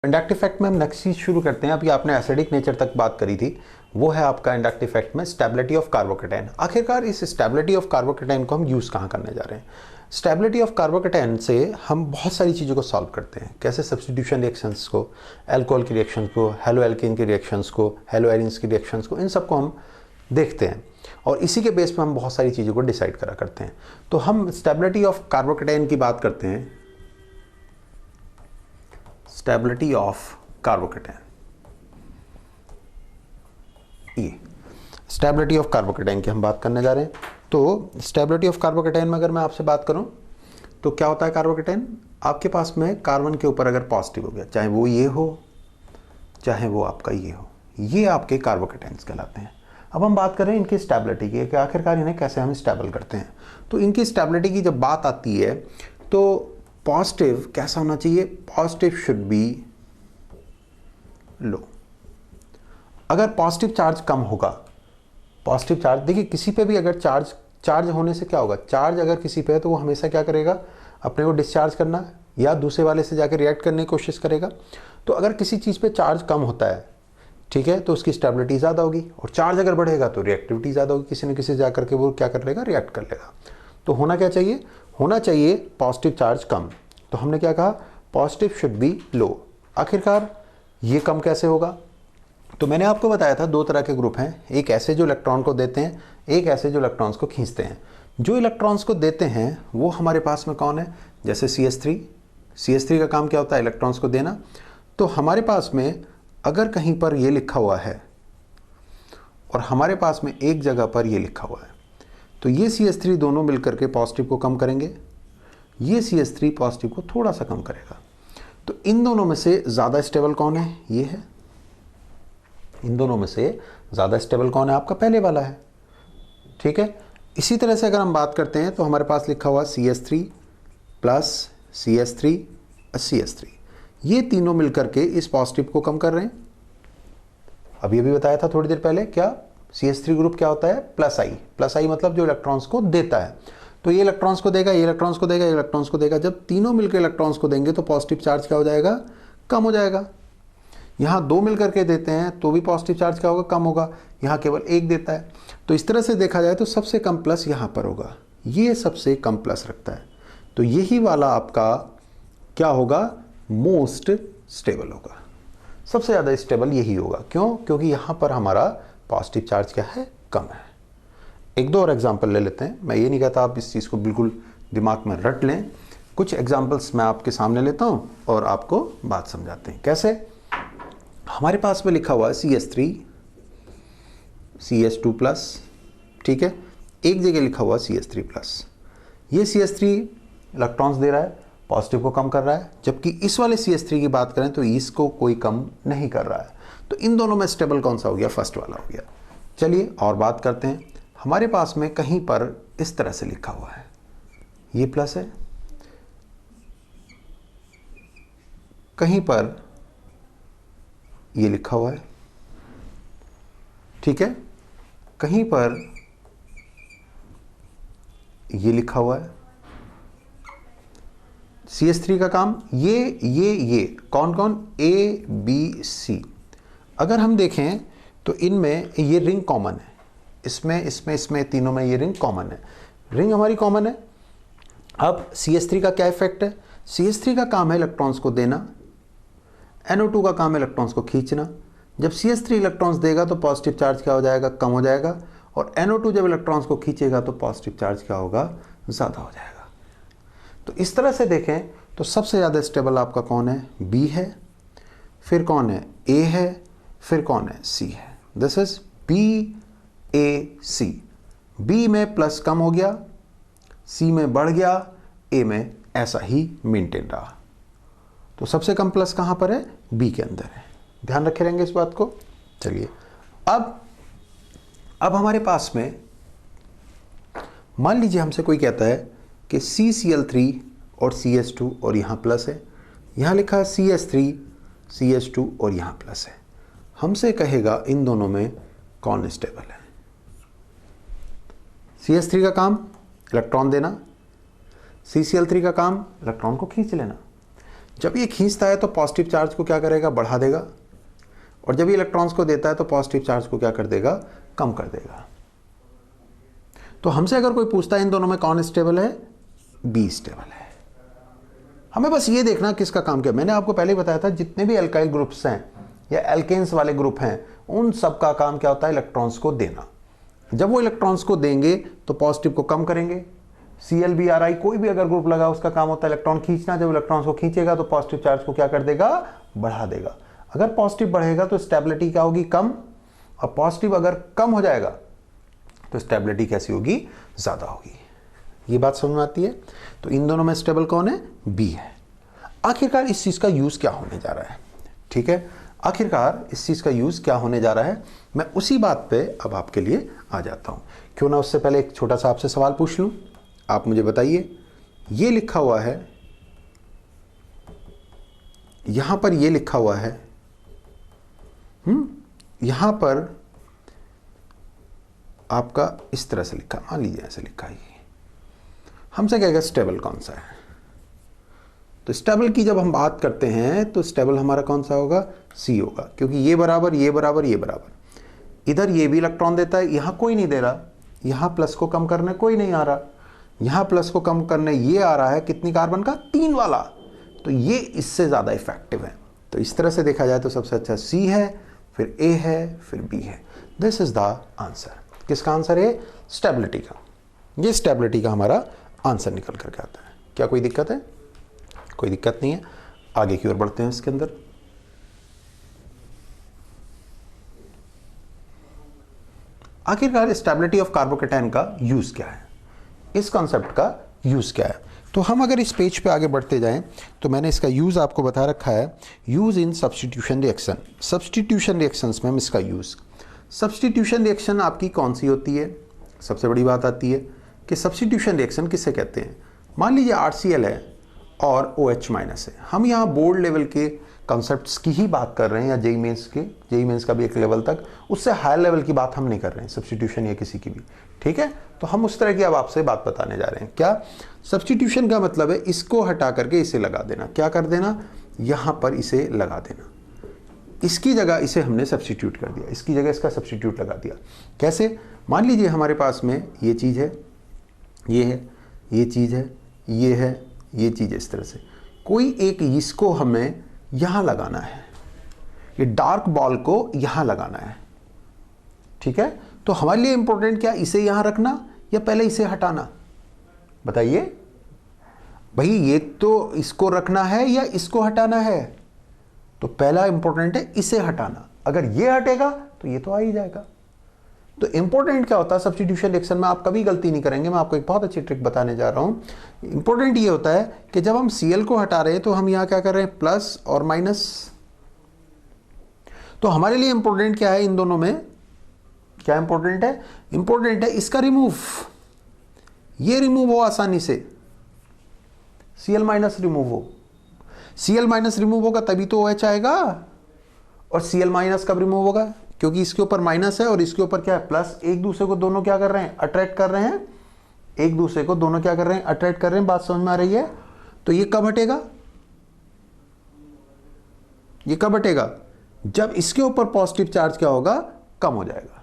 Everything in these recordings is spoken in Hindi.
इंडक्टिव इफेक्ट में हम नेक्स्ट चीज शुरू करते हैं। अभी आपने एसिडिक नेचर तक बात करी थी, वो है आपका इंडक्टिव इफेक्ट में स्टेबिलिटी ऑफ कार्बोकेटाइन। आखिरकार इस स्टेबिलिटी ऑफ कार्बोकेटाइन को हम यूज कहाँ करने जा रहे हैं? स्टेबिलिटी ऑफ कार्बोकेटाइन से हम बहुत सारी चीज़ों को सॉल्व करते हैं। कैसे? सब्स्टिट्यूशन रिएक्शंस को, अल्कोहल की रिएक्शंस को, हेलो एल्केन की रिएक्शंस को, हेलो एरिन्स की रिएक्शंस को, इन सबको हम देखते हैं और इसी के बेस पर हम बहुत सारी चीज़ों को डिसाइड करा करते हैं। तो हम स्टेबिलिटी ऑफ कार्बोकेटाइन की बात करते हैं, स्टेबिलिटी ऑफ कार्बोकेटाइन। ये स्टेबिलिटी ऑफ कार्बोकेटाइन की हम बात करने जा रहे हैं। तो स्टेबिलिटी ऑफ कार्बोकेटाइन में अगर मैं आपसे बात करूं तो क्या होता है? कार्बोकेटाइन आपके पास में कार्बन के ऊपर अगर पॉजिटिव हो गया, चाहे वो ये हो चाहे वो आपका ये हो, ये आपके कार्बोकेटाइन्स कहलाते हैं। अब हम बात कर रहे हैं इनकी स्टेबिलिटी की कि आखिरकार इन्हें कैसे हम स्टेबल करते हैं। तो इनकी स्टेबिलिटी की जब बात आती है तो पॉजिटिव कैसा होना चाहिए? पॉजिटिव शुड बी लो। अगर पॉजिटिव चार्ज कम होगा, पॉजिटिव चार्ज देखिए किसी पे भी अगर चार्ज होने से क्या होगा? चार्ज अगर किसी पे है तो वो हमेशा क्या करेगा? अपने को डिस्चार्ज करना या दूसरे वाले से जाकर रिएक्ट करने की कोशिश करेगा। तो अगर किसी चीज़ पे चार्ज कम होता है, ठीक है, तो उसकी स्टेबिलिटी ज़्यादा होगी, और चार्ज अगर बढ़ेगा तो रिएक्टिविटी ज़्यादा होगी, किसी न किसी से जाकर के वो क्या कर लेगा? रिएक्ट कर लेगा। तो होना क्या चाहिए? होना चाहिए पॉजिटिव चार्ज कम। तो हमने क्या कहा? पॉजिटिव शुड बी लो। आखिरकार ये कम कैसे होगा? तो मैंने आपको बताया था दो तरह के ग्रुप हैं, एक ऐसे जो इलेक्ट्रॉन को देते हैं, एक ऐसे जो इलेक्ट्रॉन्स को खींचते हैं। जो इलेक्ट्रॉन्स को देते हैं वो हमारे पास में कौन है? जैसे CH3 का काम क्या होता है? इलेक्ट्रॉन्स को देना। तो हमारे पास में अगर कहीं पर ये लिखा हुआ है और हमारे पास में एक जगह पर ये लिखा हुआ है, तो ये CH3 दोनों मिलकर के पॉजिटिव को कम करेंगे, ये CH3 पॉजिटिव को थोड़ा सा कम करेगा। तो इन दोनों में से ज़्यादा स्टेबल कौन है? ये है। इन दोनों में से ज़्यादा स्टेबल कौन है? आपका पहले वाला है, ठीक है। इसी तरह से अगर हम बात करते हैं तो हमारे पास लिखा हुआ CH3 प्लस CH3 CH3, ये तीनों मिलकर के इस पॉजिटिव को कम कर रहे हैं। अभी बताया था थोड़ी देर पहले, क्या CH3 ग्रुप क्या होता है? प्लस आई मतलब जो इलेक्ट्रॉन्स को देता है। तो ये इलेक्ट्रॉन्स को देगा, ये इलेक्ट्रॉन्स को देगा, ये इलेक्ट्रॉन्स को देगा। जब तीनों मिलकर इलेक्ट्रॉन्स को देंगे तो पॉजिटिव चार्ज क्या हो जाएगा? कम हो जाएगा। यहाँ दो मिलकर के देते हैं तो भी पॉजिटिव चार्ज क्या होगा? कम होगा। यहाँ केवल एक देता है। तो इस तरह से देखा जाए तो सबसे कम प्लस यहाँ पर होगा, ये सबसे कम प्लस रखता है। तो यही वाला आपका क्या होगा? मोस्ट स्टेबल होगा, सबसे ज़्यादा स्टेबल यही होगा। क्यों? क्योंकि यहाँ पर हमारा पॉजिटिव चार्ज क्या है? कम है। एक दो और एग्जाम्पल ले लेते हैं। मैं ये नहीं कहता आप इस चीज़ को बिल्कुल दिमाग में रट लें, कुछ एग्जाम्पल्स मैं आपके सामने लेता हूँ और आपको बात समझाते हैं। कैसे? हमारे पास में लिखा हुआ है CH3 CH2 प्लस, ठीक है, एक जगह लिखा हुआ CH3 प्लस। ये CH3 इलेक्ट्रॉन्स दे रहा है, पॉजिटिव को कम कर रहा है, जबकि इस वाले CH3 की बात करें तो इसको कोई कम नहीं कर रहा है। तो इन दोनों में स्टेबल कौन सा हो गया? फर्स्ट वाला हो गया। चलिए और बात करते हैं। हमारे पास में कहीं पर इस तरह से लिखा हुआ है, ये प्लस है, कहीं पर ये लिखा हुआ है, ठीक है, कहीं पर ये लिखा हुआ है। CH3 का काम ये कौन कौन? A B C। अगर हम देखें तो इनमें ये रिंग कॉमन है, इसमें तीनों में ये रिंग कॉमन है, रिंग हमारी कॉमन है। अब CH3 का क्या इफेक्ट है? CH3 का काम है इलेक्ट्रॉन्स को देना, NO2 का काम है इलेक्ट्रॉन्स को खींचना। जब CH3 इलेक्ट्रॉन्स देगा तो पॉजिटिव चार्ज क्या हो जाएगा? कम हो जाएगा, और NO2 जब इलेक्ट्रॉन्स को खींचेगा तो पॉजिटिव चार्ज क्या होगा? ज़्यादा हो जाएगा। तो इस तरह से देखें तो सबसे ज़्यादा स्टेबल आपका कौन है? B है, फिर कौन है? A है, फिर कौन है? C है। This is BAC। B में प्लस कम हो गया, C में बढ़ गया, A में ऐसा ही मेंटेन रहा। तो सबसे कम प्लस कहाँ पर है? B के अंदर है। ध्यान रखे रहेंगे इस बात को। चलिए अब हमारे पास में मान लीजिए हमसे कोई कहता है कि CCl3 और CH2 और यहाँ प्लस है, यहाँ लिखा है CH3 CH2 और यहाँ प्लस है। हमसे कहेगा इन दोनों में कौन स्टेबल है? CH3 का काम इलेक्ट्रॉन देना, CCl3 का काम इलेक्ट्रॉन को खींच लेना। जब ये खींचता है तो पॉजिटिव चार्ज को क्या करेगा, बढ़ा देगा, और जब ये इलेक्ट्रॉन्स को देता है तो पॉजिटिव चार्ज को क्या कर देगा, कम कर देगा। तो हमसे अगर कोई पूछता है इन दोनों में कौन स्टेबल है, बी स्टेबल है। हमें बस ये देखना किसका काम क्या। मैंने आपको पहले ही बताया था जितने भी एल्काइल ग्रुप्स हैं या एल्केन्स वाले ग्रुप हैं उन सब का काम क्या होता है, इलेक्ट्रॉन्स को देना। जब वो इलेक्ट्रॉन्स को देंगे तो पॉजिटिव को कम करेंगे। ClBr कोई भी अगर ग्रुप लगा उसका काम होता है इलेक्ट्रॉन खींचना। जब इलेक्ट्रॉन्स को खींचेगा तो पॉजिटिव चार्ज को क्या कर देगा, बढ़ा देगा। अगर पॉजिटिव बढ़ेगा तो स्टेबिलिटी क्या होगी, कम, और पॉजिटिव अगर कम हो जाएगा तो स्टेबिलिटी कैसी होगी, ज्यादा होगी। ये बात समझ में आती है। तो इन दोनों में स्टेबल कौन है, बी है। आखिरकार इस चीज का यूज क्या होने जा रहा है, ठीक है, आखिरकार इस चीज का यूज क्या होने जा रहा है, मैं उसी बात पे अब आपके लिए आ जाता हूं। क्यों ना उससे पहले एक छोटा सा आपसे सवाल पूछ लूं। आप मुझे बताइए, ये लिखा हुआ है, यहां पर ये लिखा हुआ है, यहां पर आपका इस तरह से लिखा, मान लीजिए ऐसे लिखा है, हमसे कहेगा स्टेबल कौन सा है। तो स्टेबल की जब हम बात करते हैं तो स्टेबल हमारा कौन सा होगा, सी होगा, क्योंकि ये बराबर ये बराबर ये बराबर। इधर ये भी इलेक्ट्रॉन देता है, यहां कोई नहीं दे रहा, यहां प्लस को कम करने कोई नहीं आ रहा, यहां प्लस को कम करने ये आ रहा है, कितनी कार्बन का, 3 वाला। तो ये इससे ज्यादा इफेक्टिव है। तो इस तरह से देखा जाए तो सबसे अच्छा सी है, फिर ए है, फिर बी है। This is the answer. किसका आंसर है, स्टेबिलिटी का। ये स्टेबिलिटी का हमारा आंसर निकल करके आता है। क्या कोई दिक्कत है, कोई दिक्कत नहीं है। आगे की ओर बढ़ते हैं इसके अंदर। आखिरकार स्टेबिलिटी ऑफ कार्बोकेटायन का यूज क्या है, इस कॉन्सेप्ट का यूज क्या है। तो हम अगर इस पेज पे आगे बढ़ते जाएं तो मैंने इसका यूज आपको बता रखा है, use in substitution reaction. Substitution reactions में हम इसका यूज, सब्स्टिट्यूशन रिएक्शन आपकी कौन सी होती है, सबसे बड़ी बात आती है कि सब्स्टिट्यूशन रिएक्शन किसे कहते हैं। मान लीजिए RCl है और OH माइनस है। हम यहाँ बोर्ड लेवल के कॉन्सेप्ट्स की ही बात कर रहे हैं, या जेई मेंस का भी एक लेवल तक, उससे हायर लेवल की बात हम नहीं कर रहे हैं, सब्स्टिट्यूशन या किसी की भी, ठीक है। तो हम उस तरह की अब आपसे बात बताने जा रहे हैं। क्या सब्स्टिट्यूशन का मतलब है, इसको हटा करके इसे लगा देना। क्या कर देना, यहां पर इसे लगा देना, इसकी जगह इसे हमने सब्स्टिट्यूट कर दिया, इसकी जगह इसका सब्स्टिट्यूट लगा दिया। कैसे, मान लीजिए हमारे पास में ये चीज़ है, ये है, ये चीज़ है, ये है, ये चीज़, इस तरह से कोई एक इसको हमें यहाँ लगाना है, ये डार्क बॉल को यहाँ लगाना है, ठीक है। तो हमारे लिए इंपॉर्टेंट क्या, इसे यहाँ रखना या पहले इसे हटाना, बताइए भाई। ये तो इसको रखना है या इसको हटाना है, तो पहला इंपॉर्टेंट है इसे हटाना। अगर ये हटेगा तो ये तो आ ही जाएगा। तो इंपॉर्टेंट क्या होता है सब्स्टिट्यूशन रिएक्शन में, आप कभी गलती नहीं करेंगे, मैं आपको एक बहुत अच्छी ट्रिक बताने जा रहा हूं। इंपॉर्टेंट ये होता है कि जब हम Cl को हटा रहे हैं तो हम यहां क्या कर रहे हैं, प्लस और माइनस। तो हमारे लिए इंपॉर्टेंट क्या है, इन दोनों में क्या इंपॉर्टेंट है, इंपॉर्टेंट है इसका रिमूव, ये रिमूव हो आसानी से, Cl माइनस रिमूव हो। Cl माइनस रिमूव होगा तभी तो OH आएगा, और Cl माइनस कब रिमूव होगा, क्योंकि इसके ऊपर माइनस है और इसके ऊपर क्या है, प्लस। एक दूसरे को दोनों क्या कर रहे हैं, अट्रैक्ट कर रहे हैं, एक दूसरे को दोनों क्या कर रहे हैं, अट्रैक्ट कर रहे हैं। बात समझ में आ रही है। तो ये कब हटेगा, ये कब हटेगा, जब इसके ऊपर पॉजिटिव चार्ज क्या होगा, कम हो जाएगा।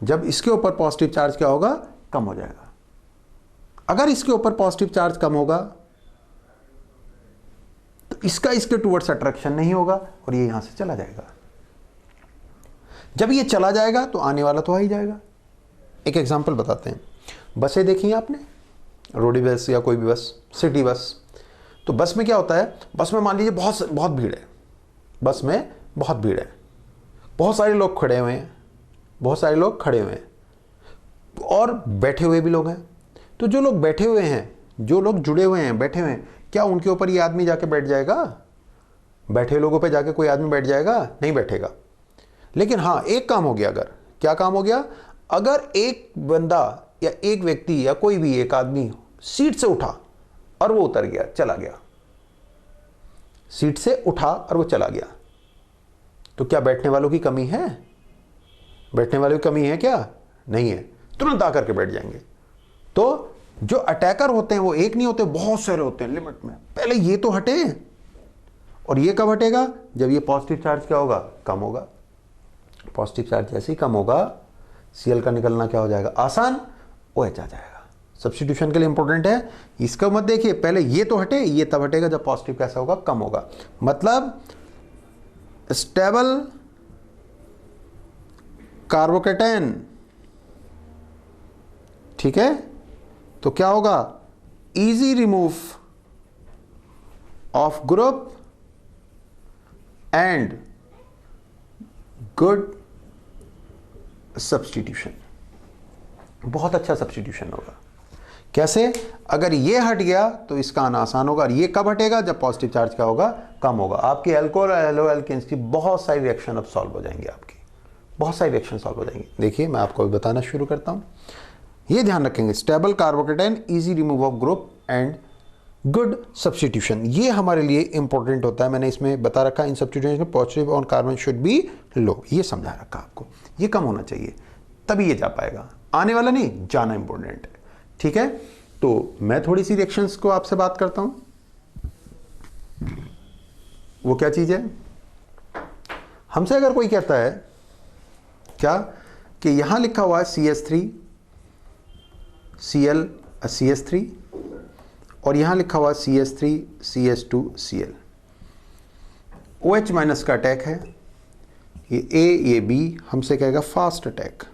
जब इसके ऊपर पॉजिटिव चार्ज क्या होगा, कम हो जाएगा। अगर इसके ऊपर पॉजिटिव चार्ज कम होगा तो इसका इसके टुवर्ड्स अट्रैक्शन नहीं होगा और ये यहां से चला जाएगा। जब ये चला जाएगा तो आने वाला तो आ ही जाएगा। एक एग्जांपल बताते हैं। बसें देखी हैं आपने, रोडी बस या कोई भी बस, सिटी बस। तो बस में क्या होता है, बस में मान लीजिए बहुत भीड़ है, बस में बहुत भीड़ है, बहुत सारे लोग खड़े हुए हैं, बहुत सारे लोग खड़े हुए हैं और बैठे हुए भी लोग हैं। तो जो लोग बैठे हुए हैं, जो लोग जुड़े हुए हैं, बैठे हुए हैं, क्या उनके ऊपर ये आदमी जाके बैठ जाएगा, बैठे लोगों पे जाके कोई आदमी बैठ जाएगा, नहीं बैठेगा। लेकिन हाँ, एक काम हो गया, अगर क्या काम हो गया, अगर एक बंदा या एक व्यक्ति या कोई भी एक आदमी सीट से उठा और वो उतर गया, चला गया, सीट से उठा और वो चला गया, तो क्या बैठने वालों की कमी है, बैठने वालों की कमी है क्या, नहीं है, तुरंत आकर के बैठ जाएंगे। तो जो अटैकर होते हैं वो एक नहीं होते, बहुत सारे होते हैं लिमिट में। पहले ये तो हटे, और ये कब हटेगा? जब ये पॉजिटिव चार्ज क्या होगा? कम होगा। पॉजिटिव चार्ज जैसे ही कम होगा, Cl का निकलना क्या हो जाएगा? आसान, OH आ जाएगा। सब्स्टिट्यूशन के लिए इंपॉर्टेंट है, इसका मत देखिए, पहले ये तो हटे, ये तब हटेगा जब पॉजिटिव कैसा होगा? कम होगा। मतलब स्टेबल कार्बोकेटेन, ठीक है, तो क्या होगा? Easy remove of group and good substitution. बहुत अच्छा सब्स्टिट्यूशन होगा। कैसे? अगर ये हट गया तो इसका आना आसान होगा। और ये कब हटेगा? जब पॉजिटिव चार्ज क्या होगा? कम होगा। आपकी अल्कोहल और एलो एल्केन्स की बहुत सारी रिएक्शन अब सॉल्व हो जाएंगे, आपकी बहुत सारी रिएक्शन सॉल्व हो जाएंगी। देखिए मैं आपको बताना शुरू करता हूं। ये ध्यान रखेंगे, stable carbocation, easy remove of group and good substitution, ये हमारे लिए इंपॉर्टेंट होता है। मैंने इसमें बता रखा, इन सब्स्टिट्यूशन में positive on carbon should be low, ये समझा रखा आपको। ये कम होना चाहिए, तभी ये जा पाएगा। आने वाला नहीं, जाना इंपॉर्टेंट है, ठीक है। तो मैं थोड़ी सी रिएक्शंस को आपसे बात करता हूं। वो क्या चीज है? हमसे अगर कोई कहता है क्या कि यहां लिखा हुआ है CH3 Cl CH3 और यहां लिखा हुआ CH3 CH2 Cl, OH minus का अटैक है, ये A ये B, हमसे कहेगा फास्ट अटैक,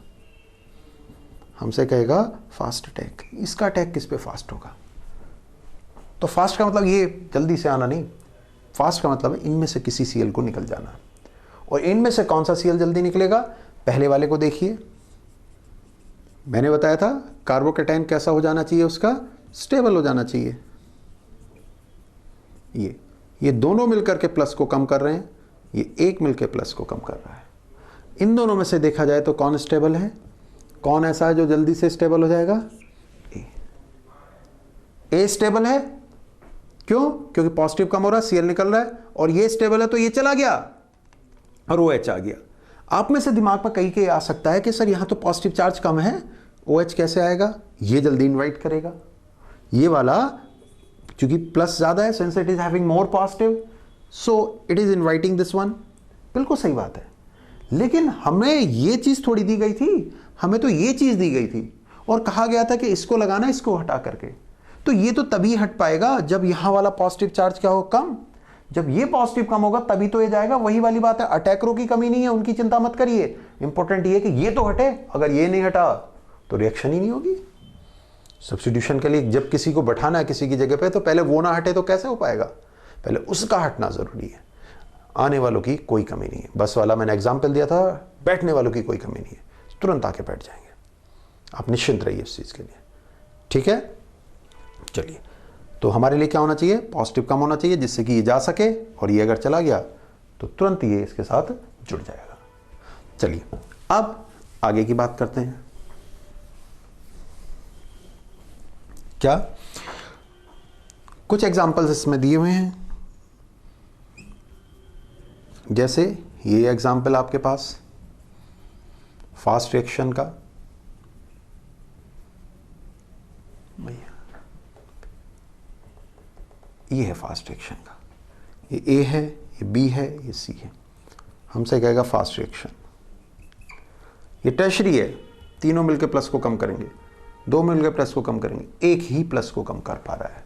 हमसे कहेगा फास्ट अटैक। इसका अटैक किस पे फास्ट होगा? तो फास्ट का मतलब ये जल्दी से आना नहीं, फास्ट का मतलब इनमें से किसी Cl को निकल जाना। और इनमें से कौन सा Cl जल्दी निकलेगा? पहले वाले को देखिए, मैंने बताया था कार्बोकेटाइन कैसा हो जाना चाहिए, उसका स्टेबल हो जाना चाहिए। ये दोनों मिलकर के प्लस को कम कर रहे हैं, ये एक मिलकर प्लस को कम कर रहा है। इन दोनों में से देखा जाए तो कौन स्टेबल है? कौन ऐसा है जो जल्दी से स्टेबल हो जाएगा? ए स्टेबल है। क्यों? क्योंकि पॉजिटिव कम हो रहा है, Cl निकल रहा है, और ये स्टेबल है तो ये चला गया और OH आ गया। आप में से दिमाग में कई आ सकता है कि सर यहां तो पॉजिटिव चार्ज कम है, OH कैसे आएगा? ये जल्दी इनवाइट करेगा, ये वाला क्योंकि प्लस ज्यादा है, since it is having more positive, so it is inviting this one. बिल्कुल सही बात है, लेकिन हमें ये चीज थोड़ी दी गई थी, हमें तो ये चीज दी गई थी और कहा गया था कि इसको लगाना, इसको हटा करके। तो ये तो तभी हट पाएगा जब यहां वाला पॉजिटिव चार्ज क्या हो? कम। जब ये पॉजिटिव कम होगा तभी तो ये जाएगा। वही वाली बात है, अटैकरों की कमी नहीं है, उनकी चिंता मत करिए। इंपॉर्टेंट ये कि ये तो हटे, अगर ये नहीं हटा तो रिएक्शन ही नहीं होगी। सब्स्टिट्यूशन के लिए जब किसी को बैठाना है किसी की जगह पे, तो पहले वो ना हटे तो कैसे हो पाएगा? पहले उसका हटना जरूरी है। आने वालों की कोई कमी नहीं है। बस वाला मैंने एग्जाम्पल दिया था, बैठने वालों की कोई कमी नहीं है, तुरंत आके बैठ जाएंगे। आप निश्चिंत रहिए इस चीज के लिए, ठीक है। चलिए, तो हमारे लिए क्या होना चाहिए? पॉजिटिव कम होना चाहिए, जिससे कि ये जा सके, और ये अगर चला गया तो तुरंत ये इसके साथ जुड़ जाएगा। चलिए अब आगे की बात करते हैं। क्या कुछ एग्जाम्पल्स इसमें दिए हुए हैं, जैसे ये एग्जाम्पल आपके पास फास्ट रिएक्शन का, भैया ये है फास्ट रिएक्शन का, ये ए है, ये बी है, ये सी है, हमसे कहेगा फास्ट रिएक्शन। ये टर्शरी है, तीनों मिलकर प्लस को कम करेंगे, दो मिलकर प्लस को कम करेंगे, एक ही प्लस को कम कर पा रहा है,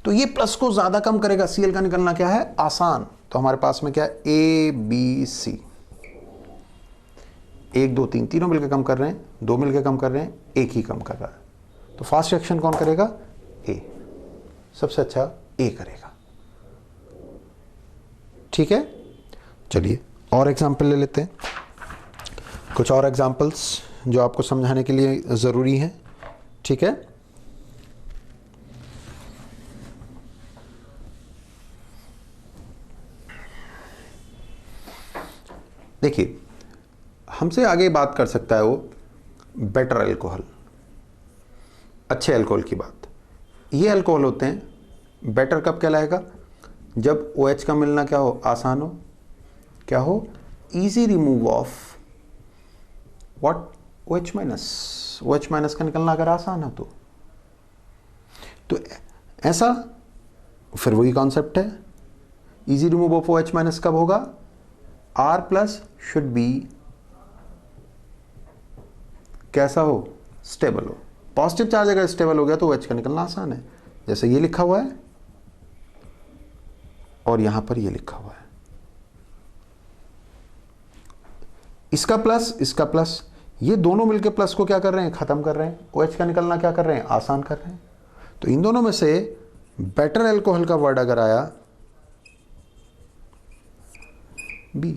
तो ये प्लस को ज्यादा कम करेगा। Cl का निकलना क्या है? आसान। तो हमारे पास में क्या है? ए बी सी, एक दो तीन, तीनों मिलकर कम कर रहे हैं, दो मिलकर कम कर रहे हैं, एक ही कम कर रहा है। तो फास्ट रिएक्शन कौन करेगा? ए, सबसे अच्छा ए करेगा, ठीक है। चलिए और एग्जाम्पल ले लेते हैं, कुछ और एग्जाम्पल्स जो आपको समझाने के लिए जरूरी हैं, ठीक है। देखिए, हमसे आगे बात कर सकता है वो बेटर अल्कोहल, अच्छे अल्कोहल की बात। ये अल्कोहल होते हैं, बेटर कब कहलाएगा? जब OH का मिलना क्या हो? आसान हो, क्या हो? Easy remove of what? OH minus. OH minus का निकलना अगर आसान हो तो तो ऐसा फिर वही कॉन्सेप्ट है, easy remove of OH minus कब होगा, R प्लस शुड बी कैसा हो, स्टेबल हो। पॉजिटिव चार्ज अगर स्टेबल हो गया तो OH का निकलना आसान है, जैसे ये लिखा हुआ है और यहां पर ये लिखा हुआ है, इसका प्लस इसका प्लस, ये दोनों मिलके प्लस को क्या कर रहे हैं, खत्म कर रहे हैं, OH का निकलना क्या कर रहे हैं, आसान कर रहे हैं। तो इन दोनों में से बेटर एल्कोहल का वर्ड अगर आया बी,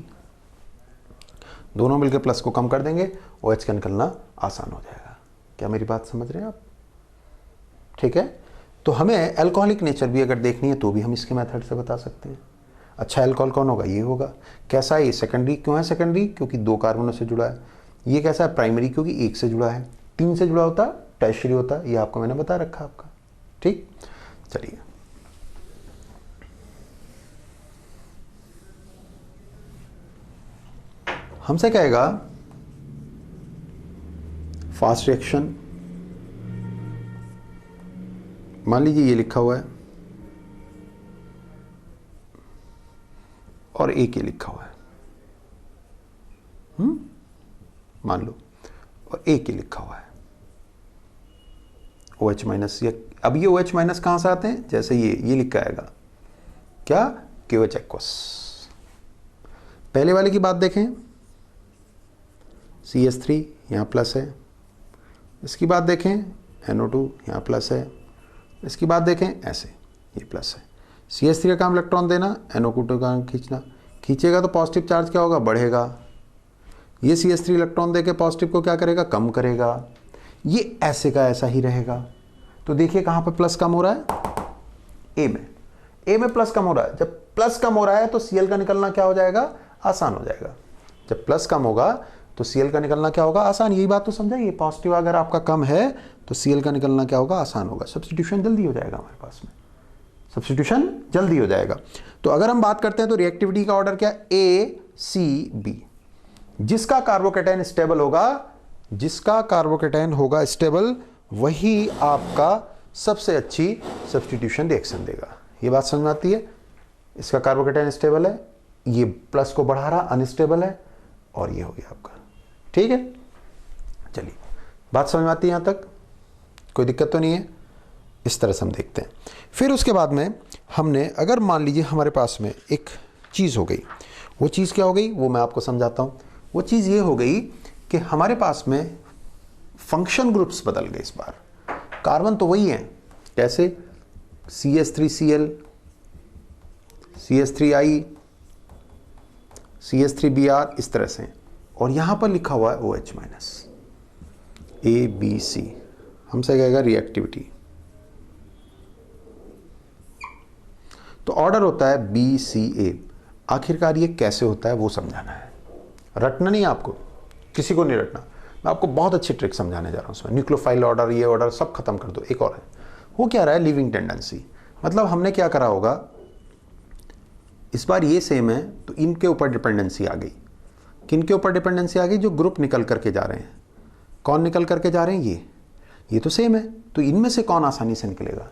दोनों मिलके प्लस को कम कर देंगे, OH का निकलना आसान हो जाएगा। क्या मेरी बात समझ रहे हैं आप? ठीक है, तो हमें एल्कोहलिक नेचर भी अगर देखनी है तो भी हम इसके मेथड से बता सकते हैं। अच्छा एल्कोहल कौन होगा, ये होगा। कैसा है ये, सेकेंडरी। क्यों है सेकेंडरी, क्योंकि 2 कार्बनों से जुड़ा है। ये कैसा है, प्राइमरी, क्योंकि 1 से जुड़ा है। 3 से जुड़ा होता टर्शियरी होता, ये आपको मैंने बता रखा आपका। ठीक, चलिए हमसे कहेगा फास्ट रिएक्शन, मान लीजिए ये लिखा हुआ है और एक ये लिखा हुआ है, मान लो, और एक ये लिखा हुआ है OH माइनस। अब ये OH माइनस कहां से आते हैं, जैसे ये लिखा आएगा क्या, KOH एक्वस। पहले वाले की बात देखें, CH3 यहाँ प्लस है, इसकी बात देखें NO2 यहाँ प्लस है, इसकी बात देखें ऐसे, ये प्लस है। CH3 का काम इलेक्ट्रॉन देना, NO2 का काम खींचना, खींचेगा तो पॉजिटिव चार्ज क्या होगा, बढ़ेगा। ये CH3 इलेक्ट्रॉन देके पॉजिटिव को क्या करेगा, कम करेगा। ये ऐसे का ऐसा ही रहेगा। तो देखिए कहाँ पे प्लस कम हो रहा है, ए में प्लस कम हो रहा है। जब प्लस कम हो रहा है तो Cl का निकलना क्या हो जाएगा, आसान हो जाएगा। जब प्लस कम होगा तो Cl का निकलना क्या होगा, आसान। यही बात तो समझा, ये पॉजिटिव अगर आपका कम है तो Cl का निकलना क्या होगा, आसान होगा। सब्स्टिट्यूशन जल्दी हो जाएगा हमारे पास में, सब्स्टिट्यूशन जल्दी हो जाएगा। तो अगर हम बात करते हैं तो रिएक्टिविटी का ऑर्डर क्या, ACB। जिसका कार्बोकैटायन स्टेबल होगा, जिसका कार्बोकैटायन होगा स्टेबल, वही आपका सबसे अच्छी सब्स्टिट्यूशन रिएक्शन देगा। ये बात समझ में आती है। इसका कार्बोकैटायन स्टेबल है, ये प्लस को बढ़ा रहा, अनस्टेबल है, और ये हो गया आपका। ठीक है, चलिए बात समझ में आती है यहां तक, कोई दिक्कत तो नहीं है। इस तरह से हम देखते हैं। फिर उसके बाद में हमने, अगर मान लीजिए हमारे पास में एक चीज़ हो गई, वो चीज़ क्या हो गई वो मैं आपको समझाता हूँ। वो चीज़ ये हो गई कि हमारे पास में फंक्शन ग्रुप्स बदल गए। इस बार कार्बन तो वही है, कैसे, CH3Cl, CH3I, CH3Br, इस तरह से। और यहां पर लिखा हुआ है OH माइनस, ABC। हमसे कहेगा रिएक्टिविटी, तो ऑर्डर होता है BCA। आखिरकार ये कैसे होता है वो समझाना है, रटना नहीं, आपको किसी को नहीं रटना। मैं आपको बहुत अच्छी ट्रिक समझाने जा रहा हूँ उसमें। न्यूक्लियोफाइल ऑर्डर, ये ऑर्डर सब खत्म कर दो। एक और है, वो क्या रहा है, लिविंग टेंडेंसी। मतलब हमने क्या करा होगा, इस बार ये सेम है तो इनके ऊपर डिपेंडेंसी आ गई। किन के ऊपर डिपेंडेंसी आ गई, जो ग्रुप निकल करके जा रहे हैं। कौन निकल करके जा रहे हैं, ये तो सेम है, तो इनमें से कौन आसानी से निकलेगा,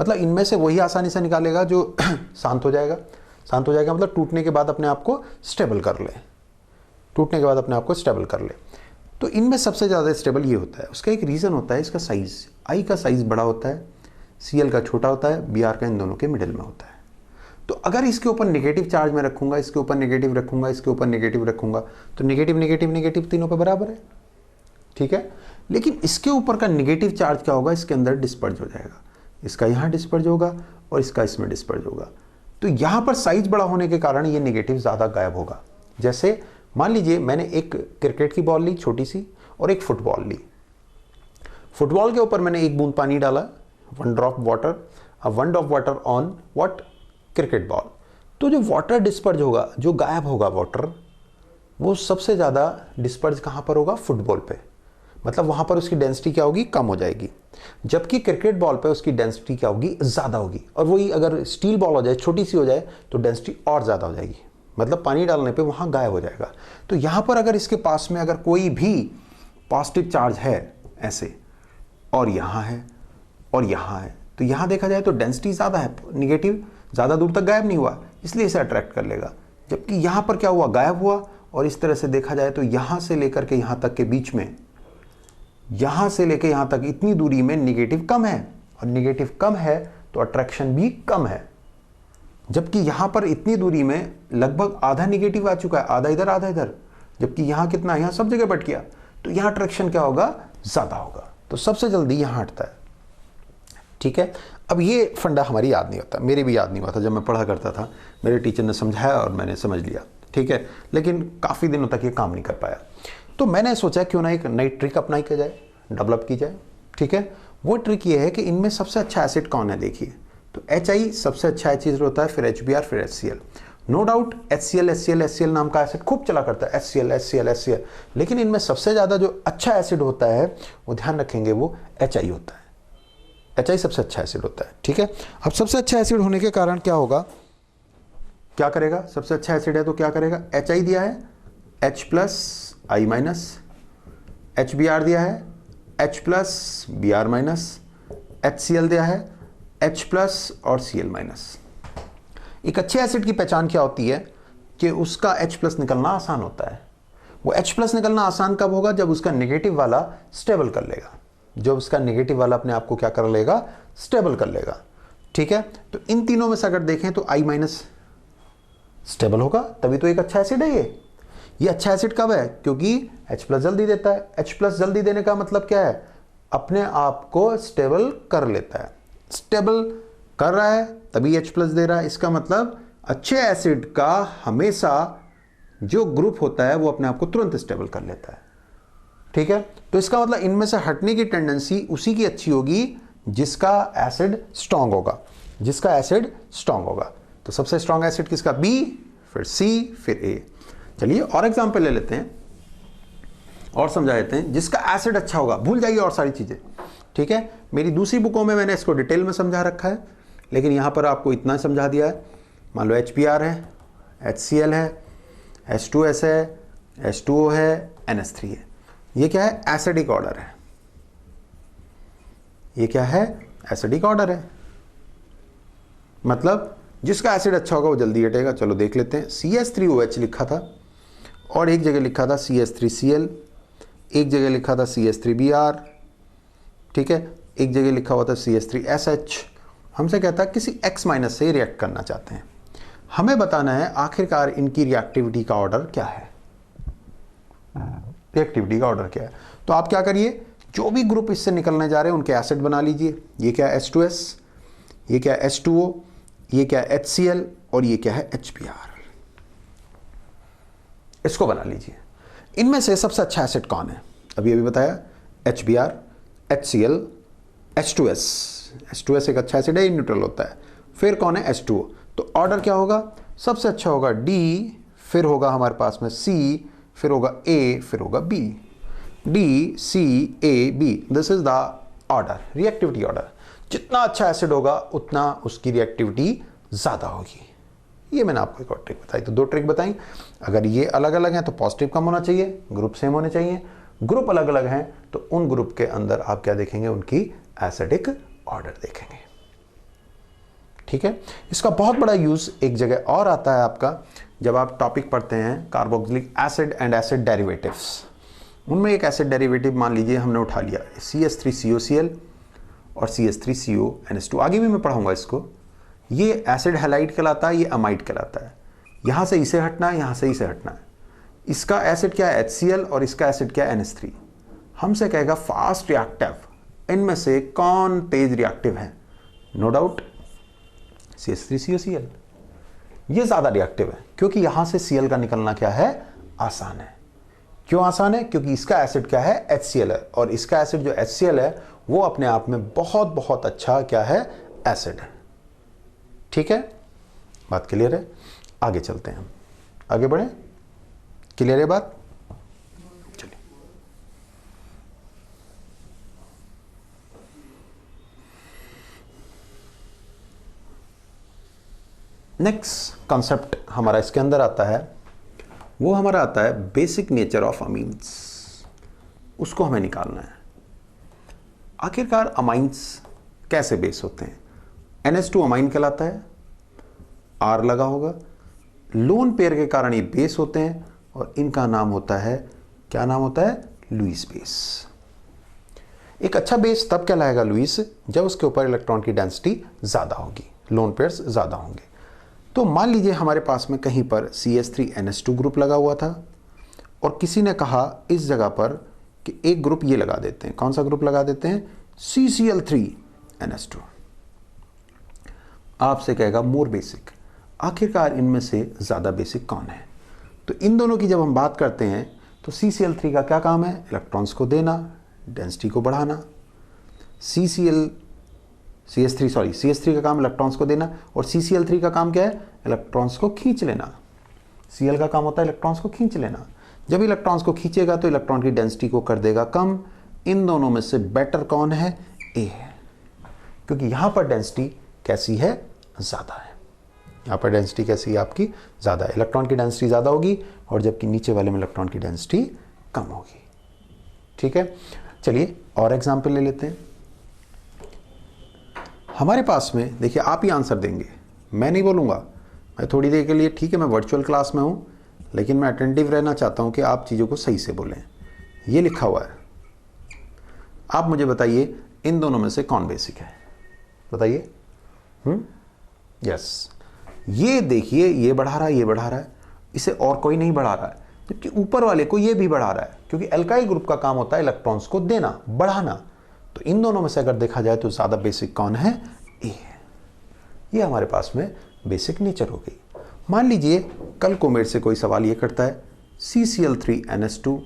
मतलब इनमें से वही आसानी से निकालेगा जो शांत हो जाएगा। शांत हो जाएगा मतलब टूटने के बाद अपने आप को स्टेबल कर ले, टूटने के बाद अपने आप को स्टेबल कर ले। तो इनमें सबसे ज़्यादा स्टेबल ये होता है। उसका एक रीज़न होता है, इसका साइज़। आई का साइज़ बड़ा होता है, Cl का छोटा होता है, Br का इन दोनों के मिडिल में होता है। तो अगर इसके ऊपर नेगेटिव चार्ज में रखूंगा, इसके ऊपर नेगेटिव रखूंगा, इसके ऊपर नेगेटिव रखूंगा, तो नेगेटिव नेगेटिव नेगेटिव तीनों पे बराबर है। ठीक है, लेकिन इसके ऊपर का नेगेटिव चार्ज क्या होगा, इसके अंदर डिस्पर्ज हो जाएगा। इसका यहाँ डिस्पर्ज होगा और इसका इसमें डिस्पर्ज होगा। तो यहाँ पर साइज बड़ा होने के कारण ये नेगेटिव ज़्यादा गायब होगा। जैसे मान लीजिए मैंने एक क्रिकेट की बॉल ली छोटी सी और एक फुटबॉल ली। फुटबॉल के ऊपर मैंने एक बूंद पानी डाला, 1 drop water, 1 drop water on what, cricket ball. तो जो वाटर डिस्पर्ज होगा, जो गायब होगा वाटर, वो सबसे ज़्यादा डिस्पर्ज कहाँ पर होगा, फुटबॉल पे। मतलब वहाँ पर उसकी डेंसिटी क्या होगी, कम हो जाएगी। जबकि क्रिकेट बॉल पे उसकी डेंसिटी क्या होगी, ज़्यादा होगी। और वही अगर स्टील बॉल हो जाए, छोटी सी हो जाए, तो डेंसिटी और ज़्यादा हो जाएगी। मतलब पानी डालने पे वहाँ गायब हो जाएगा। तो यहाँ पर अगर इसके पास में अगर कोई भी पॉजिटिव चार्ज है ऐसे, और यहाँ है और यहाँ है, तो यहाँ देखा जाए तो डेंसिटी ज़्यादा है, निगेटिव ज़्यादा दूर तक गायब नहीं हुआ, इसलिए इसे अट्रैक्ट कर लेगा। जबकि यहाँ पर क्या हुआ, गायब हुआ। और इस तरह से देखा जाए तो यहाँ से लेकर के यहाँ तक के बीच में, यहाँ से लेकर यहाँ तक इतनी दूरी में निगेटिव कम है, और निगेटिव कम है तो अट्रैक्शन भी कम है। जबकि यहाँ पर इतनी दूरी में लगभग आधा निगेटिव आ चुका है, आधा इधर आधा इधर, जबकि यहाँ कितना, यहाँ सब जगह बट गया, तो यहाँ अट्रैक्शन क्या होगा, ज़्यादा होगा। तो सबसे जल्दी यहाँ हटता है। ठीक है, अब ये फंडा हमारी याद नहीं होता, मेरे भी याद नहीं हुआ था जब मैं पढ़ा करता था, मेरे टीचर ने समझाया और मैंने समझ लिया। ठीक है, लेकिन काफ़ी दिनों तक ये काम नहीं कर पाया। तो मैंने सोचा क्यों ना एक नई ट्रिक अपनाई की जाए, डेवलप की जाए। ठीक है, वो ट्रिक ये है कि इनमें सबसे अच्छा एसिड कौन है। देखिए, तो HI सबसे अच्छा चीज़ होता है, फिर HBr, फिर HCl। नो डाउट HCl नाम का एसिड खूब चला करता है, HCl। लेकिन इनमें सबसे ज़्यादा जो अच्छा एसिड होता है, वो ध्यान रखेंगे, वो HI होता है। HI सबसे अच्छा एसिड होता है। ठीक है, अब सबसे अच्छा एसिड होने के कारण क्या होगा, क्या करेगा, सबसे अच्छा एसिड है तो क्या करेगा, HI दिया है H+I-, HBr दिया है H+Br-, HCl दिया है H+ और Cl-। एक अच्छे एसिड की पहचान क्या होती है कि उसका H+ निकलना आसान होता है। वो H+ निकलना आसान कब होगा, जब उसका नेगेटिव वाला स्टेबल कर लेगा, जब उसका नेगेटिव वाला अपने आप को क्या कर लेगा, स्टेबल कर लेगा। ठीक है, तो इन तीनों में से अगर देखें तो I- स्टेबल होगा, तभी तो एक अच्छा एसिड है ये अच्छा एसिड कब है, क्योंकि H+ जल्दी देता है। H+ जल्दी देने का मतलब क्या है, अपने आप को स्टेबल कर लेता है, स्टेबल कर रहा है तभी H+ दे रहा है। इसका मतलब अच्छे एसिड का हमेशा जो ग्रुप होता है वो अपने आप को तुरंत स्टेबल कर लेता है। ठीक है, तो इसका मतलब इनमें से हटने की टेंडेंसी उसी की अच्छी होगी जिसका एसिड स्ट्रांग होगा, जिसका एसिड स्ट्रांग होगा। तो सबसे स्ट्रांग एसिड किसका, B, फिर C, फिर A। चलिए और एग्जांपल ले लेते हैं और समझा देते हैं। जिसका एसिड अच्छा होगा, भूल जाइए और सारी चीजें। ठीक है, मेरी दूसरी बुकों में मैंने इसको डिटेल में समझा रखा है, लेकिन यहां पर आपको इतना समझा दिया है। मान लो HBr है, HCl है, H2S है, H2O है, NH3 है। ये क्या है, एसिडिक ऑर्डर है। ये क्या है, एसिडिक ऑर्डर है। मतलब जिसका एसिड अच्छा होगा वो जल्दी हटेगा। चलो देख लेते हैं। CH3OH लिखा था, और एक जगह लिखा था CH3Cl, एक जगह लिखा था CH3Br। ठीक है, एक जगह लिखा हुआ था CH3SH। हमसे कहता है किसी X- से रिएक्ट करना चाहते हैं, हमें बताना है आखिरकार इनकी रिएक्टिविटी का ऑर्डर क्या है। रिएक्टिविटी का ऑर्डर क्या है, तो आप क्या करिए, जो भी ग्रुप इससे निकलने जा रहे हैं उनके एसिड बना लीजिए। ये क्या है, H2S, ये क्या है, H2O, ये क्या है, HCl, और ये क्या है, HBr। इसको बना लीजिए। इनमें से सबसे अच्छा एसिड कौन है, अभी बताया, HBr, HCl, H2S। H2S एक अच्छा एसिड है, न्यूट्रल होता है। फिर कौन है, H2O। तो ऑर्डर क्या होगा, सबसे अच्छा होगा D, फिर होगा हमारे पास में C, फिर होगा A, फिर होगा B। D, C, A, B, this is the order, reactivity order. जितना अच्छा एसिड होगा उतना उसकी रिएक्टिविटी ज़्यादा होगी। ये मैंने आपको एक और ट्रिक बताई, तो दो ट्रिक बताई। अगर ये अलग अलग हैं तो पॉजिटिव कम होना चाहिए, ग्रुप सेम होने चाहिए। ग्रुप अलग अलग हैं तो उन ग्रुप के अंदर आप क्या देखेंगे, उनकी एसिडिक ऑर्डर देखेंगे। ठीक है, इसका बहुत बड़ा यूज एक जगह और आता है आपका, जब आप टॉपिक पढ़ते हैं carboxylic acid and acid derivatives. उनमें एक एसिड डेरिवेटिव मान लीजिए हमने उठा लिया CH3COCl और CH3CONH2। आगे भी मैं पढ़ाऊंगा इसको। ये एसिड हैलाइड कहलाता है, ये अमाइड कहलाता है। यहां से इसे हटना है, यहां से इसे हटना है। इसका एसिड क्या है, HCl, और इसका एसिड क्या है, NH3। हमसे कहेगा फास्ट रिएक्टिव, इनमें से कौन तेज रिएक्टिव है। नो डाउट CH3COCl, ये ज्यादा रिएक्टिव है, क्योंकि यहां से Cl का निकलना क्या है, आसान है। क्यों आसान है, क्योंकि इसका एसिड क्या है, HCl है, और इसका एसिड जो HCl है वो अपने आप में बहुत बहुत अच्छा क्या है, एसिड है। ठीक है, बात क्लियर है। आगे चलते हैं, हम आगे बढ़े, क्लियर है बात। चलिए नेक्स्ट कॉन्सेप्ट हमारा इसके अंदर आता है, वो हमारा आता है बेसिक नेचर ऑफ अमीन्स। उसको हमें निकालना है। आखिरकार अमाइंस कैसे बेस होते हैं? NH2 अमाइन कहलाता है, R लगा होगा, लोन पेयर के कारण ये बेस होते हैं और इनका नाम होता है, क्या नाम होता है? Lewis base. एक अच्छा बेस तब कहलाएगा लुईस जब उसके ऊपर इलेक्ट्रॉन की डेंसिटी ज़्यादा होगी, लोन पेयर्स ज़्यादा होंगे। तो मान लीजिए हमारे पास में कहीं पर CH3NH2 ग्रुप लगा हुआ था और किसी ने कहा इस जगह पर कि एक ग्रुप ये लगा देते हैं। कौन सा ग्रुप लगा देते हैं? CCl3NH2। आपसे कहेगा मोर बेसिक। आखिरकार इनमें से ज़्यादा बेसिक कौन है? तो इन दोनों की जब हम बात करते हैं तो CCl3 का क्या काम है? इलेक्ट्रॉन्स को देना, डेंसिटी को बढ़ाना। CH3 का काम इलेक्ट्रॉन्स को देना और CCl3 का काम क्या है? इलेक्ट्रॉन्स को खींच लेना। Cl का काम होता है इलेक्ट्रॉन्स को खींच लेना। जब इलेक्ट्रॉन्स को खींचेगा तो इलेक्ट्रॉन की डेंसिटी को कर देगा कम। इन दोनों में से बेटर कौन है? A है, क्योंकि यहां पर डेंसिटी कैसी है? ज़्यादा है। यहाँ पर डेंसिटी कैसी है आपकी? ज़्यादा है। इलेक्ट्रॉन की डेंसिटी ज़्यादा होगी और जबकि नीचे वाले में इलेक्ट्रॉन की डेंसिटी कम होगी। ठीक है, चलिए और एग्जाम्पल ले लेते हैं। हमारे पास में देखिए, आप ही आंसर देंगे, मैं नहीं बोलूँगा। मैं थोड़ी देर के लिए, ठीक है मैं वर्चुअल क्लास में हूँ, लेकिन मैं अटेंटिव रहना चाहता हूँ कि आप चीज़ों को सही से बोलें। ये लिखा हुआ है, आप मुझे बताइए इन दोनों में से कौन बेसिक है? बताइए। यस, ये देखिए, ये बढ़ा रहा है, ये बढ़ा रहा है, इसे और कोई नहीं बढ़ा रहा है, जबकि ऊपर वाले को ये भी बढ़ा रहा है, क्योंकि एल्काइल ग्रुप का काम होता है इलेक्ट्रॉन्स को देना, बढ़ाना। तो इन दोनों में से अगर देखा जाए तो ज़्यादा बेसिक कौन है? ए है। ये हमारे पास में बेसिक नेचर हो गई। मान लीजिए कल को मेरे से कोई सवाल ये करता है CCl3NH2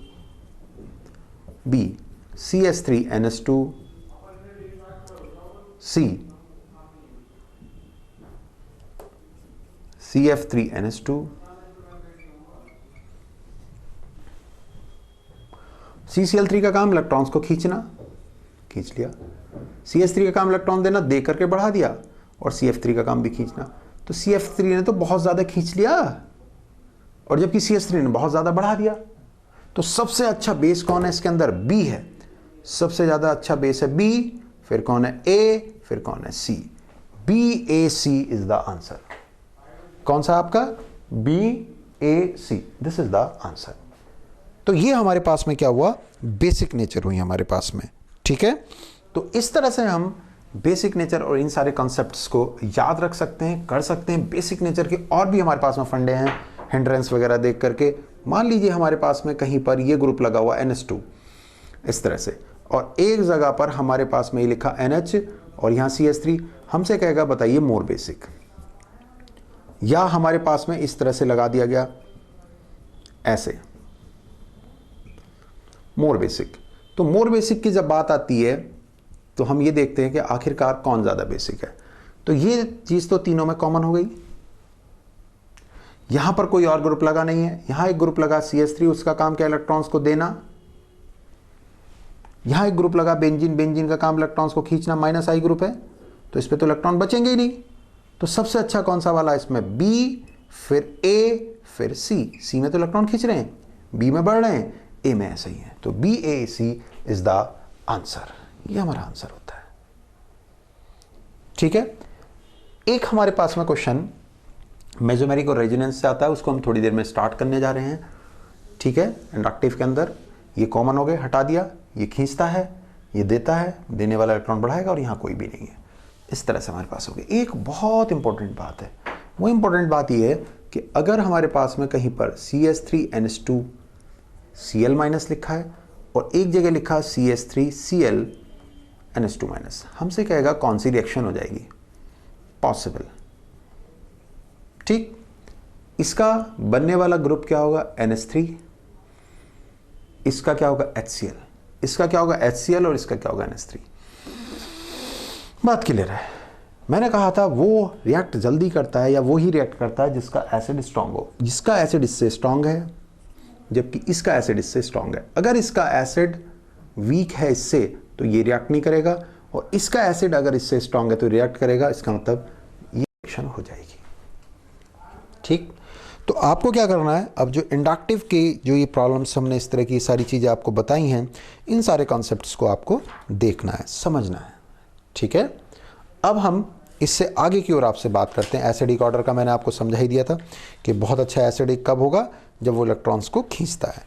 B CH3NH2 C CF3NH2 CCl3 का काम इलेक्ट्रॉन्स को खींचना, खींच लिया। CH3 का काम इलेक्ट्रॉन देना, दे करके बढ़ा दिया। और CF3 का काम भी खींचना। तो CF3 ने तो बहुत ज़्यादा खींच लिया और जबकि CH3 ने बहुत ज़्यादा बढ़ा दिया। तो सबसे अच्छा बेस कौन है इसके अंदर? B है। सबसे ज़्यादा अच्छा बेस है B, फिर कौन है? A, फिर कौन है? C। BAC is the answer. कौन सा आपका? BAC, this is the answer. तो ये हमारे पास में क्या हुआ? बेसिक नेचर हुई हमारे पास में। ठीक है, तो इस तरह से हम बेसिक नेचर और इन सारे कॉन्सेप्ट्स को याद रख सकते हैं, कर सकते हैं। बेसिक नेचर के और भी हमारे पास में फंडे हैं, हिंड्रेंस वगैरह देख करके। मान लीजिए हमारे पास में कहीं पर ये ग्रुप लगा हुआ NH2 इस तरह से, और एक जगह पर हमारे पास में ये लिखा NH और यहाँ CH3। हमसे कहेगा बताइए मोर बेसिक। या हमारे पास में इस तरह से लगा दिया गया ऐसे, मोर बेसिक। तो मोर बेसिक की जब बात आती है तो हम ये देखते हैं कि आखिरकार कौन ज़्यादा बेसिक है। तो ये चीज़ तो तीनों में कॉमन हो गई। यहां पर कोई और ग्रुप लगा नहीं है, यहां एक ग्रुप लगा CH3, उसका काम क्या? इलेक्ट्रॉन्स को देना। यहां एक ग्रुप लगा बेंजीन, बेंजीन का काम इलेक्ट्रॉन्स को खींचना, -I ग्रुप है, तो इस पे तो इलेक्ट्रॉन बचेंगे ही नहीं। तो सबसे अच्छा कौन सा वाला? इसमें B, फिर A, फिर C। C में तो इलेक्ट्रॉन खींच रहे हैं, B में बढ़ रहे हैं, A में ऐसा ही है। तो BAC इज द आंसर। ये हमारा आंसर होता है। ठीक है, एक हमारे पास में क्वेश्चन मेसोमेरिक और रेजोनेंस से आता है, उसको हम थोड़ी देर में स्टार्ट करने जा रहे हैं। ठीक है, इंडक्टिव के अंदर ये कॉमन हो गए, हटा दिया। ये खींचता है, ये देता है, देने वाला इलेक्ट्रॉन बढ़ाएगा और यहाँ कोई भी नहीं है। इस तरह से हमारे पास हो गई। एक बहुत इंपॉर्टेंट बात है, वो इंपॉर्टेंट बात ये है कि अगर हमारे पास में कहीं पर CH3NH2 Cl- लिखा है और एक जगह लिखा CH3Cl NH2-, हमसे कहेगा कौन सी रिएक्शन हो जाएगी? पॉसिबल। ठीक, इसका बनने वाला ग्रुप क्या होगा? NH3। इसका क्या होगा? HCl। इसका क्या होगा? HCl और इसका क्या होगा? NH3। बात क्लियर है। मैंने कहा था वो रिएक्ट जल्दी करता है या वो ही रिएक्ट करता है जिसका एसिड स्ट्रांग हो। जिसका एसिड इससे स्ट्रांग है, जबकि इसका एसिड इससे स्ट्रांग है। अगर इसका एसिड वीक है इससे तो ये रिएक्ट नहीं करेगा, और इसका एसिड अगर इससे स्ट्रांग है तो रिएक्ट करेगा। इसका मतलब ये रिएक्शन हो जाएगी। ठीक, तो आपको क्या करना है, अब जो इंडक्टिव के जो ये प्रॉब्लम्स हमने इस तरह की सारी चीज़ें आपको बताई हैं, इन सारे कॉन्सेप्ट्स को आपको देखना है, समझना है। ठीक है, अब हम इससे आगे की ओर आपसे बात करते हैं। एसिडिक ऑर्डर का मैंने आपको समझा ही दिया था कि बहुत अच्छा एसिडिक कब होगा, जब वो इलेक्ट्रॉन्स को खींचता है।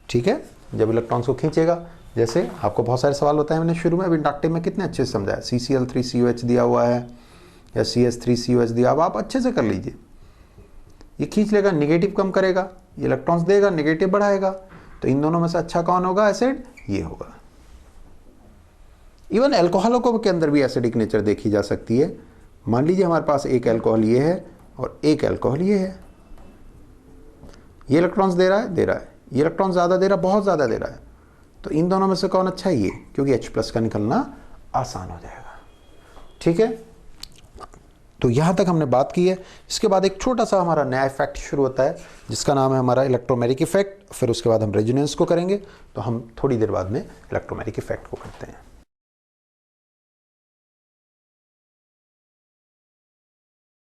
ठीक है, जब इलेक्ट्रॉन्स को खींचेगा, जैसे आपको बहुत सारे सवाल होता है, मैंने शुरू में अब इंडक्टिव में कितने अच्छे से समझाया, CCl3COH दिया हुआ है या CS3COH दिया, अब आप अच्छे से कर लीजिए। ये खींच लेगा, निगेटिव कम करेगा, ये इलेक्ट्रॉन्स देगा, निगेटिव बढ़ाएगा, तो इन दोनों में से अच्छा कौन होगा, एसिड, ये होगा। इवन एल्कोहलों को के अंदर भी एसिडिक नेचर देखी जा सकती है। मान लीजिए हमारे पास एक एल्कोहल ये है और एक एल्कोहल ये है, ये इलेक्ट्रॉन्स दे रहा है, ये इलेक्ट्रॉन ज़्यादा दे रहा है, बहुत ज़्यादा दे रहा है, तो इन दोनों में से कौन अच्छा है, ये, क्योंकि H+ का निकलना आसान हो जाएगा। ठीक है, तो यहाँ तक हमने बात की है। इसके बाद एक छोटा सा हमारा नया इफेक्ट शुरू होता है जिसका नाम है हमारा इलेक्ट्रोमेरिक इफेक्ट। फिर उसके बाद हम रेजोनेंस को करेंगे, तो हम थोड़ी देर बाद में इलेक्ट्रोमेरिक इफेक्ट को करते हैं।